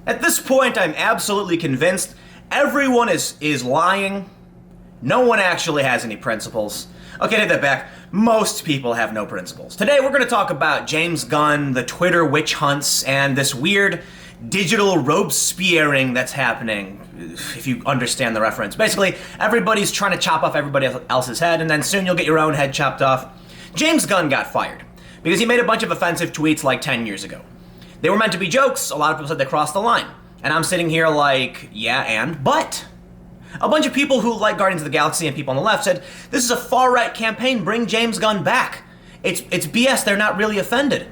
At this point, I'm absolutely convinced everyone is lying. No one actually has any principles. Okay, take that back. Most people have no principles. Today, we're going to talk about James Gunn, the Twitter witch hunts, and this weird digital Robespierring that's happening, if you understand the reference. Basically, everybody's trying to chop off everybody else's head, and then soon you'll get your own head chopped off. James Gunn got fired because he made a bunch of offensive tweets like 10 years ago. They were meant to be jokes. A lot of people said they crossed the line. And I'm sitting here like, yeah, but a bunch of people who like Guardians of the Galaxy and people on the left said, this is a far-right campaign, bring James Gunn back. It's BS, they're not really offended.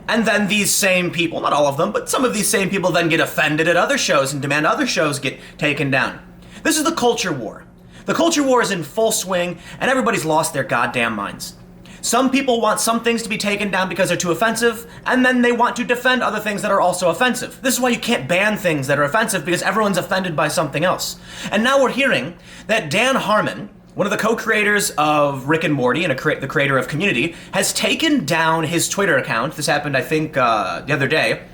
And then these same people, not all of them, but some of these same people then get offended at other shows and demand other shows get taken down. This is the culture war. The culture war is in full swing, and everybody's lost their goddamn minds. Some people want some things to be taken down because they're too offensive, and then they want to defend other things that are also offensive. This is why you can't ban things that are offensive, because everyone's offended by something else. And now we're hearing that Dan Harmon, one of the co-creators of Rick and Morty and the creator of Community, has taken down his Twitter account. This happened, I think, the other day,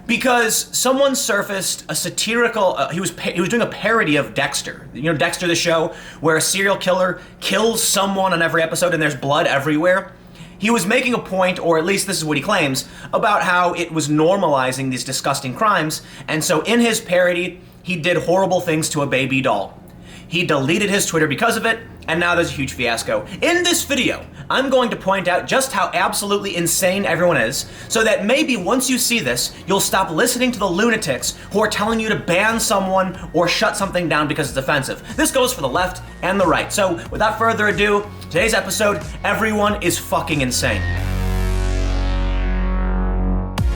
because someone surfaced a satirical, he was doing a parody of Dexter. You know Dexter, the show, where a serial killer kills someone on every episode and there's blood everywhere? He was making a point, or at least this is what he claims, about how it was normalizing these disgusting crimes, and so in his parody, he did horrible things to a baby doll. He deleted his Twitter because of it, and now there's a huge fiasco. In this video, I'm going to point out just how absolutely insane everyone is, so that maybe once you see this, you'll stop listening to the lunatics who are telling you to ban someone or shut something down because it's offensive. This goes for the left and the right. So without further ado, today's episode, everyone is fucking insane.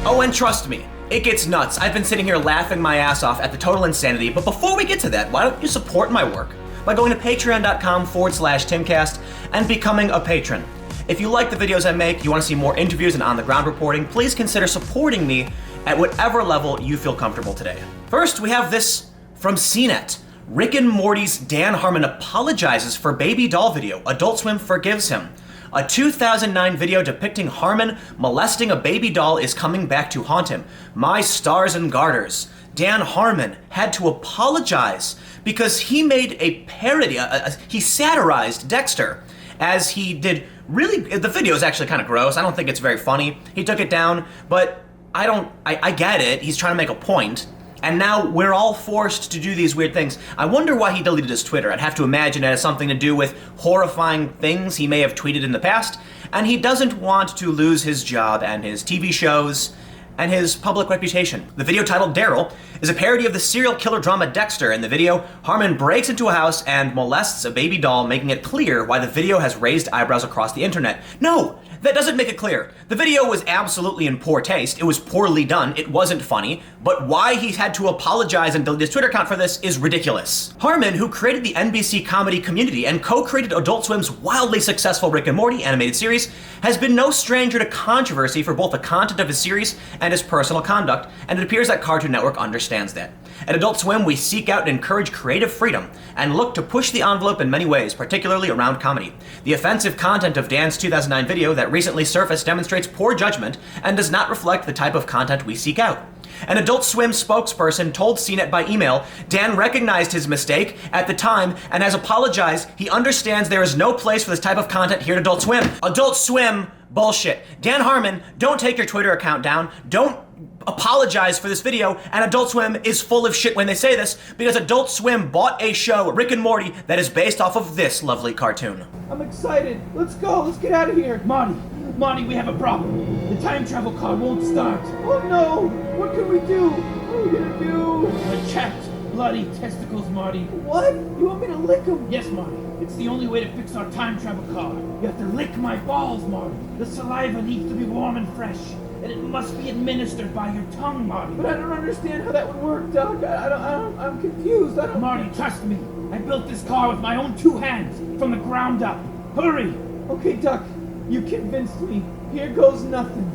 Oh, and trust me, it gets nuts. I've been sitting here laughing my ass off at the total insanity, but before we get to that, why don't you support my work by going to patreon.com/timcast and becoming a patron. If you like the videos I make, you want to see more interviews and on-the-ground reporting, please consider supporting me at whatever level you feel comfortable today. First, we have this from CNET. Rick and Morty's Dan Harmon apologizes for baby doll video. Adult Swim forgives him. A 2009 video depicting Harmon molesting a baby doll is coming back to haunt him. My stars and garters. Dan Harmon had to apologize because he made a parody, he satirized Dexter, as he did really, the video is actually kind of gross. I don't think it's very funny. He took it down, but I get it. He's trying to make a point. And now we're all forced to do these weird things. I wonder why he deleted his Twitter. I'd have to imagine it has something to do with horrifying things he may have tweeted in the past, and he doesn't want to lose his job and his TV shows and his public reputation. The video, titled Daryl, is a parody of the serial killer drama Dexter. In the video, Harmon breaks into a house and molests a baby doll, making it clear why the video has raised eyebrows across the internet. No! That doesn't make it clear. The video was absolutely in poor taste. It was poorly done. It wasn't funny. But why he had to apologize and delete his Twitter account for this is ridiculous. Harmon, who created the NBC comedy Community and co-created Adult Swim's wildly successful Rick and Morty animated series, has been no stranger to controversy for both the content of his series and his personal conduct, and it appears that Cartoon Network understands that. At Adult Swim, we seek out and encourage creative freedom and look to push the envelope in many ways, particularly around comedy. The offensive content of Dan's 2009 video that recently surfaced demonstrates poor judgment and does not reflect the type of content we seek out. An Adult Swim spokesperson told CNET by email, Dan recognized his mistake at the time and has apologized. He understands there is no place for this type of content here at Adult Swim. Adult Swim bullshit. Dan Harmon, don't take your Twitter account down. Don't apologize for this video, and Adult Swim is full of shit when they say this, because Adult Swim bought a show, Rick and Morty, that is based off of this lovely cartoon. I'm excited. Let's go. Let's get out of here. Marty, we have a problem. The time travel car won't start. Oh no! What can we do? What are we gonna do? We're chapped. Bloody testicles, Marty. What? You want me to lick them? Yes, Marty. It's the only way to fix our time travel car. You have to lick my balls, Marty. The saliva needs to be warm and fresh. And it must be administered by your tongue, Marty. But I don't understand how that would work, Doc. I'm confused. Marty, trust me. I built this car with my own 2 hands, from the ground up. Hurry! Okay, Doc. You convinced me. Here goes nothing.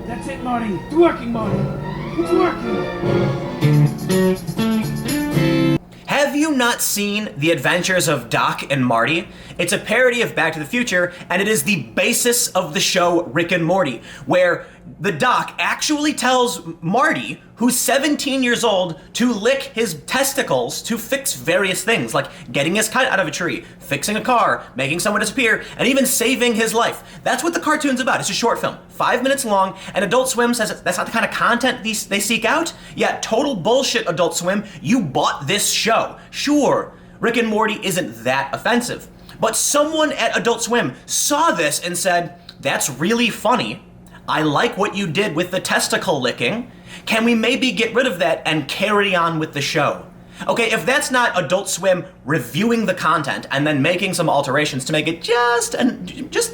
That's it, Marty. It's working, Marty. It's working. Have you not seen The Adventures of Doc and Marty? It's a parody of Back to the Future, and it is the basis of the show Rick and Morty, where the doc actually tells Marty, who's 17 years old, to lick his testicles to fix various things, like getting his kite out of a tree, fixing a car, making someone disappear, and even saving his life. That's what the cartoon's about. It's a short film, 5 minutes long, and Adult Swim says that's not the kind of content they seek out. Yeah, total bullshit, Adult Swim. You bought this show. Sure, Rick and Morty isn't that offensive, but someone at Adult Swim saw this and said, that's really funny. I like what you did with the testicle licking. Can we maybe get rid of that and carry on with the show? Okay, if that's not Adult Swim reviewing the content and then making some alterations to make it just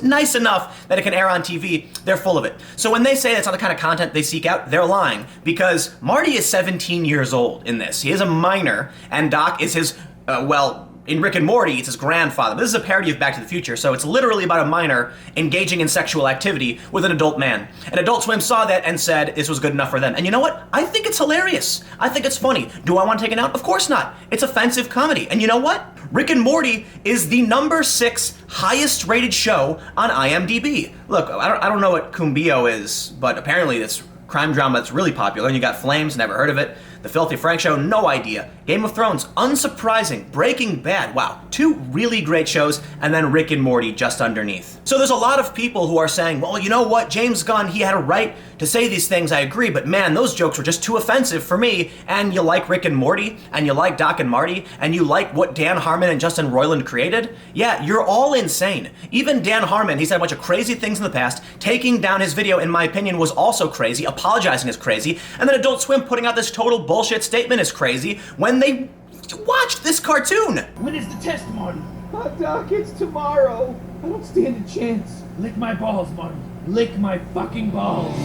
nice enough that it can air on TV, they're full of it. So when they say that's not the kind of content they seek out, they're lying, because Marty is 17 years old in this. He is a minor, and Doc is his, in Rick and Morty, it's his grandfather. This is a parody of Back to the Future, so it's literally about a minor engaging in sexual activity with an adult man. And Adult Swim saw that and said this was good enough for them. And you know what? I think it's hilarious. I think it's funny. Do I want to take it out? Of course not. It's offensive comedy. And you know what? Rick and Morty is the number 6 highest rated show on IMDb. Look, I don't know what Cumbio is, but apparently it's crime drama that's really popular. And you got Flames, never heard of it. The Filthy Frank Show, no idea. Game of Thrones, unsurprising. Breaking Bad, wow. 2 really great shows, and then Rick and Morty just underneath. So there's a lot of people who are saying, well, you know what, James Gunn, he had a right to say these things, I agree, but man, those jokes were just too offensive for me. And you like Rick and Morty, and you like Doc and Marty, and you like what Dan Harmon and Justin Roiland created? Yeah, you're all insane. Even Dan Harmon, he said a bunch of crazy things in the past. Taking down his video, in my opinion, was also crazy. Apologizing is crazy. And then Adult Swim putting out this total bullshit statement is crazy when they watched this cartoon. When is the test, Marty? Doc, it's tomorrow. I don't stand a chance. Lick my balls, Marty. Lick my fucking balls.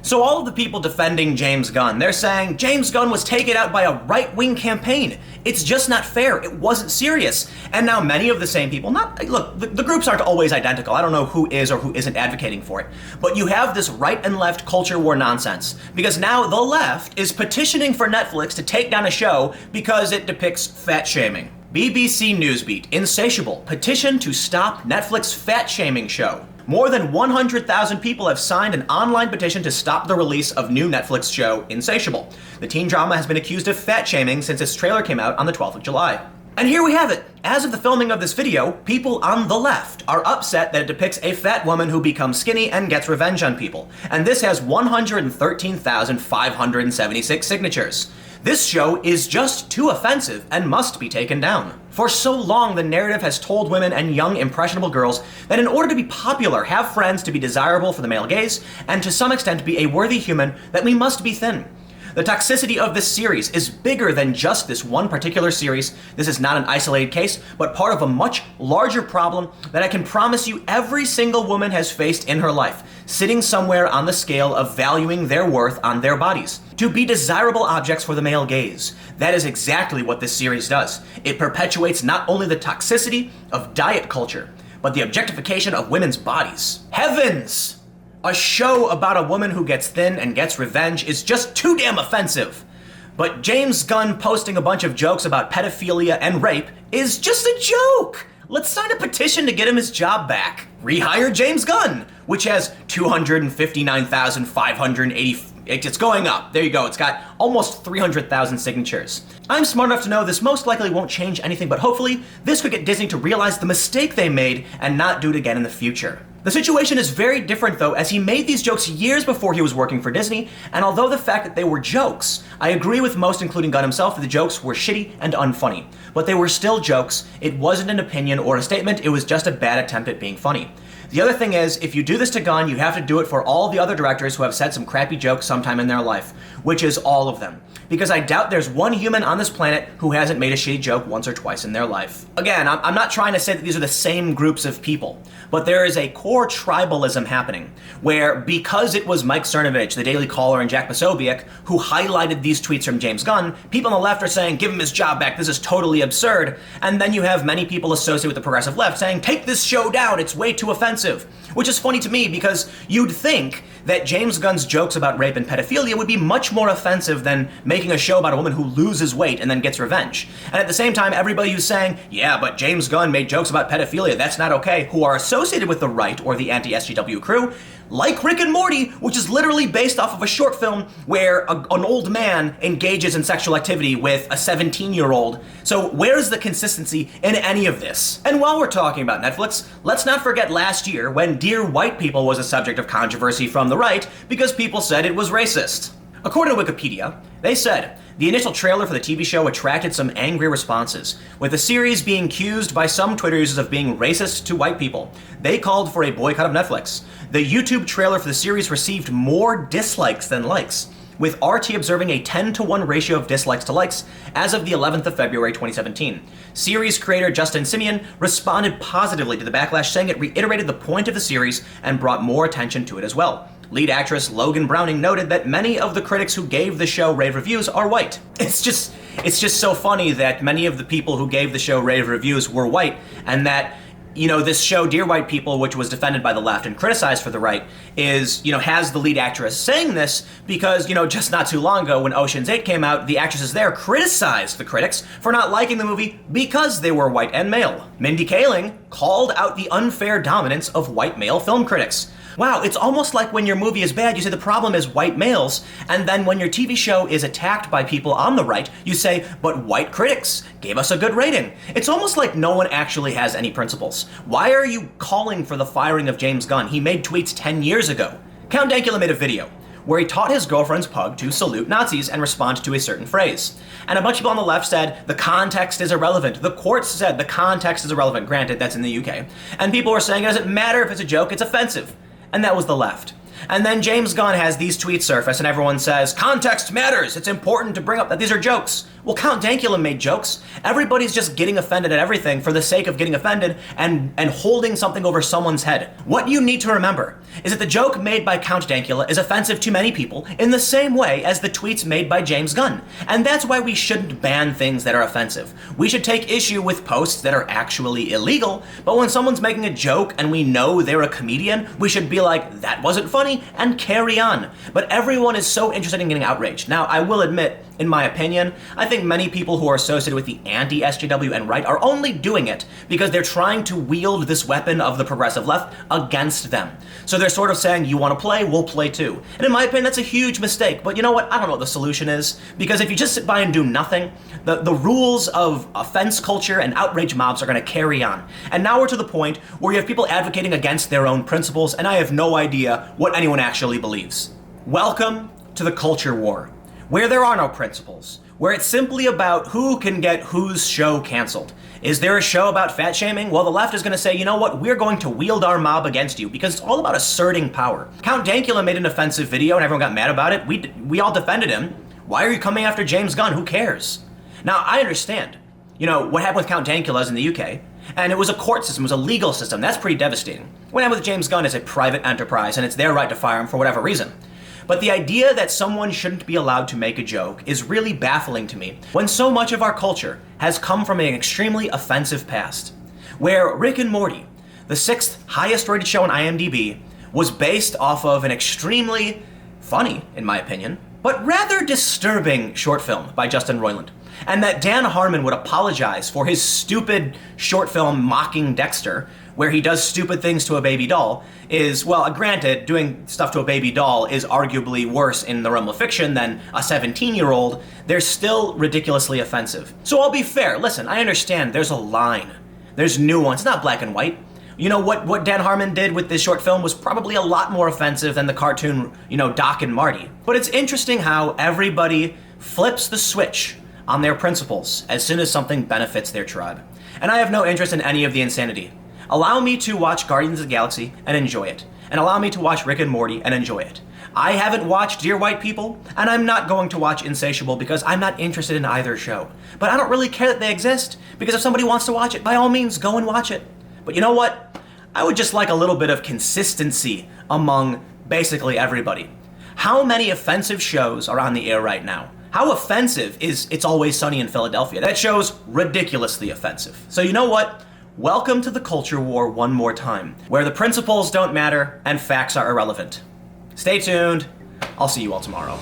So all of the people defending James Gunn, they're saying James Gunn was taken out by a right-wing campaign. It's just not fair. It wasn't serious. And now many of the same people, look, the groups aren't always identical. I don't know who is or who isn't advocating for it. But you have this right and left culture war nonsense. Because now the left is petitioning for Netflix to take down a show because it depicts fat shaming. BBC Newsbeat, insatiable, petition to stop Netflix fat shaming show. More than 100,000 people have signed an online petition to stop the release of new Netflix show, Insatiable. The teen drama has been accused of fat shaming since its trailer came out on the 12th of July. And here we have it. As of the filming of this video, people on the left are upset that it depicts a fat woman who becomes skinny and gets revenge on people. And this has 113,576 signatures. This show is just too offensive and must be taken down. For so long, the narrative has told women and young, impressionable girls that in order to be popular, have friends, to be desirable for the male gaze, and to some extent be a worthy human, that we must be thin. The toxicity of this series is bigger than just this one particular series. This is not an isolated case, but part of a much larger problem that I can promise you every single woman has faced in her life, sitting somewhere on the scale of valuing their worth on their bodies. To be desirable objects for the male gaze. That is exactly what this series does. It perpetuates not only the toxicity of diet culture, but the objectification of women's bodies. Heavens! A show about a woman who gets thin and gets revenge is just too damn offensive. But James Gunn posting a bunch of jokes about pedophilia and rape is just a joke. Let's sign a petition to get him his job back. Rehire James Gunn, which has 259,580. It's going up. There you go. It's got almost 300,000 signatures. I'm smart enough to know this most likely won't change anything, but hopefully this could get Disney to realize the mistake they made and not do it again in the future. The situation is very different though, as he made these jokes years before he was working for Disney, and although the fact that they were jokes, I agree with most, including Gunn himself, that the jokes were shitty and unfunny. But they were still jokes. It wasn't an opinion or a statement, it was just a bad attempt at being funny. The other thing is, if you do this to Gunn, you have to do it for all the other directors who have said some crappy jokes sometime in their life, which is all of them. Because I doubt there's one human on this planet who hasn't made a shitty joke once or twice in their life. Again, I'm not trying to say that these are the same groups of people, but there is a core tribalism happening, where because it was Mike Cernovich, the Daily Caller, and Jack Posobiec who highlighted these tweets from James Gunn, people on the left are saying, give him his job back, this is totally absurd, and then you have many people associated with the progressive left saying, take this show down, it's way too offensive. offensive. Which is funny to me because you'd think that James Gunn's jokes about rape and pedophilia would be much more offensive than making a show about a woman who loses weight and then gets revenge. And at the same time, everybody who's saying, yeah, but James Gunn made jokes about pedophilia, that's not okay, who are associated with the right or the anti-SJW crew, like Rick and Morty, which is literally based off of a short film where an old man engages in sexual activity with a 17-year-old. So where's the consistency in any of this? And while we're talking about Netflix, let's not forget last year when Dear White People was a subject of controversy from the right because people said it was racist. According to Wikipedia, they said, the initial trailer for the TV show attracted some angry responses, with the series being accused by some Twitter users of being racist to white people. They called for a boycott of Netflix. The YouTube trailer for the series received more dislikes than likes, with RT observing a 10-to-1 ratio of dislikes to likes as of the 11th of February 2017. Series creator Justin Simeon responded positively to the backlash, saying it reiterated the point of the series and brought more attention to it as well. Lead actress Logan Browning noted that many of the critics who gave the show rave reviews are white. It's just so funny that many of the people who gave the show rave reviews were white, and that, you know, this show, Dear White People, which was defended by the left and criticized for the right, is, you know, has the lead actress saying this because, you know, just not too long ago when Ocean's 8 came out, the actresses there criticized the critics for not liking the movie because they were white and male. Mindy Kaling called out the unfair dominance of white male film critics. Wow, it's almost like when your movie is bad, you say the problem is white males, and then when your TV show is attacked by people on the right, you say, but white critics gave us a good rating. It's almost like no one actually has any principles. Why are you calling for the firing of James Gunn? He made tweets 10 years ago. Count Dankula made a video where he taught his girlfriend's pug to salute Nazis and respond to a certain phrase. And a bunch of people on the left said, the context is irrelevant. The courts said the context is irrelevant. Granted, that's in the UK. And people were saying it doesn't matter if it's a joke, it's offensive. And that was the left. And then James Gunn has these tweets surface and everyone says, context matters, it's important to bring up that these are jokes. Well, Count Dankula made jokes. Everybody's just getting offended at everything for the sake of getting offended and holding something over someone's head. What you need to remember is that the joke made by Count Dankula is offensive to many people in the same way as the tweets made by James Gunn. And that's why we shouldn't ban things that are offensive. We should take issue with posts that are actually illegal, but when someone's making a joke and we know they're a comedian, we should be like, that wasn't funny, and carry on. But everyone is so interested in getting outraged. Now, I will admit, in my opinion, I think many people who are associated with the anti-SJW and right are only doing it because they're trying to wield this weapon of the progressive left against them. So they're sort of saying, you want to play, we'll play too. And in my opinion, that's a huge mistake. But you know what? I don't know what the solution is. Because if you just sit by and do nothing, the rules of offense culture and outrage mobs are going to carry on. And now we're to the point where you have people advocating against their own principles, and I have no idea what anyone actually believes. Welcome to the culture war, where there are no principles, where it's simply about who can get whose show canceled. Is there a show about fat shaming? Well, the left is going to say, you know what, we're going to wield our mob against you because it's all about asserting power. Count Dankula made an offensive video and everyone got mad about it. We all defended him. Why are you coming after James Gunn? Who cares? Now, I understand, you know, what happened with Count Dankula is in the UK, and it was a court system, it was a legal system. That's pretty devastating. What happened with James Gunn is a private enterprise, and it's their right to fire him for whatever reason. But the idea that someone shouldn't be allowed to make a joke is really baffling to me when so much of our culture has come from an extremely offensive past, where Rick and Morty, the 6th highest rated show on IMDb, was based off of an extremely funny, in my opinion, but rather disturbing short film by Justin Roiland. And that Dan Harmon would apologize for his stupid short film mocking Dexter, where he does stupid things to a baby doll, is, well, granted, doing stuff to a baby doll is arguably worse in the realm of fiction than a 17-year-old, they're still ridiculously offensive. So I'll be fair, listen, I understand there's a line. There's nuance, it's not black and white. You know, what Dan Harmon did with this short film was probably a lot more offensive than the cartoon, you know, Doc and Marty. But it's interesting how everybody flips the switch on their principles as soon as something benefits their tribe. And I have no interest in any of the insanity. Allow me to watch Guardians of the Galaxy and enjoy it. And allow me to watch Rick and Morty and enjoy it. I haven't watched Dear White People, and I'm not going to watch Insatiable because I'm not interested in either show. But I don't really care that they exist, because if somebody wants to watch it, by all means, go and watch it. But you know what? I would just like a little bit of consistency among basically everybody. How many offensive shows are on the air right now? How offensive is It's Always Sunny in Philadelphia? That show's ridiculously offensive. So you know what? welcome to the culture war one more time, where the principles don't matter and facts are irrelevant. Stay tuned. I'll see you all tomorrow.